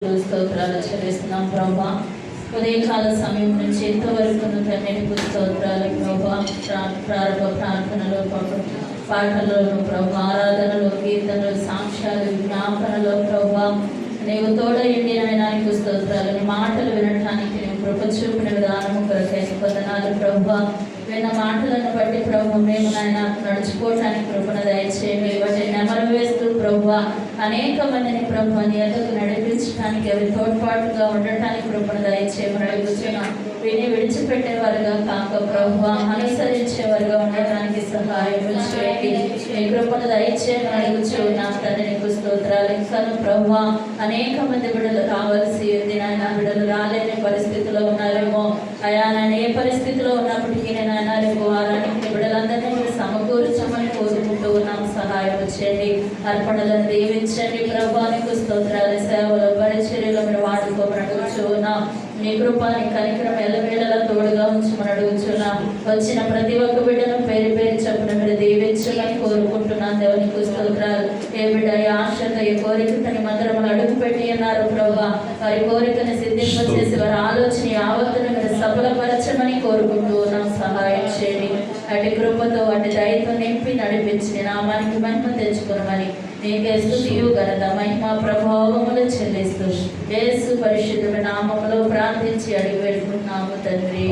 స్తోత్రాలు చెల్లిస్తున్నాం ప్రభా. ఉదయకాల సమయం నుంచి ఇంతవరకు తండ్రికి స్తోత్రాలు ప్రభా. ప్రారంభ ప్రార్థనలో పాటలలో ప్రభా, ఆరాధనలో, కీర్తనలు, సాక్ష్యాలు, జ్ఞాపనలో ప్రభా నీవు తోడయండి నాయనానికి స్తోత్రాలు. నీ మాటలు వినడానికి నీవు కృప చూపిన విధానము కొరకై వందనాలు ప్రభా. విన్న మాటలను బట్టి ప్రభు మేము నాయన నడుచుకోవటానికి కృపను దయచేయండి. వాటిని నెమరు వేస్తూ ప్రభు అనేక మందిని ప్రభు నీ ఎదుగు నడిపించడానికి అవి తోడ్పాటుగా ఉండటానికి కృపను దయచేయమని అడుగుతున్నాం. విని విడిచిపెట్టేవారుగా కాక ప్రభు అనుసరించేవారుగా ఉండటానికి సహాయం చేయండి. నీ కృపను దయచేయమని అడుగుచున్నాం తండ్రి. నీకు స్తోత్రాలు. ఇంకా ప్రభు అనేక మంది బిడ్డలు రావాల్సి ఉంది నాయన. బిడ్డలు రాలేని పరిస్థితిలో ఉన్నారేమో అయా. నేను ఏ పరిస్థితిలో ఉన్నప్పటికీ నేను రేపు వారానికి బిడ్డలందరినీ మీరు సమకూర్చమని కోరుకుంటూ ఉన్నాం. సహాయం చేయండి. అర్పణలను దీవించండి ప్రభా. నీకు స్తోత్రాలు. సేవలో పరిచర్యలో మీరు వాడుకోమని అడుగుచున్నాం. నీ కృపాని కనికరం ఎల్లవేళలా తోడుగా ఉంచమని అడుగుచున్నాం. వచ్చిన ప్రతి ఒక్క బిడ్డను పేరు పేరు చెప్పున మీరు దీవించమని కోరుకుంటున్నాం. దేవునికి స్తోత్రాలు. ఏ బిడ్డ ఏ ఆశతో ఏ కోరికని మందిరములు అడుగు పెట్టి అన్నారు ప్రభా. వారి కోరికను సిద్ధింపచేసి వారి ఆలోచన యావత్తును మీరు సఫలపరచమని కోరుకుంటూ ఉన్నాం. సహాయం చేయండి. అటు కృపతో అటు దయతో నింపి నడిపించి నామానికి మహిమ తెచ్చుకోమని నీకే స్తుతియు ఘనత మహిమ ప్రభావములు చెల్లిస్తూ యేసు పరిశుద్ధ నామములో ప్రార్థించి అడిగి పెట్టుకున్నాము తండ్రి.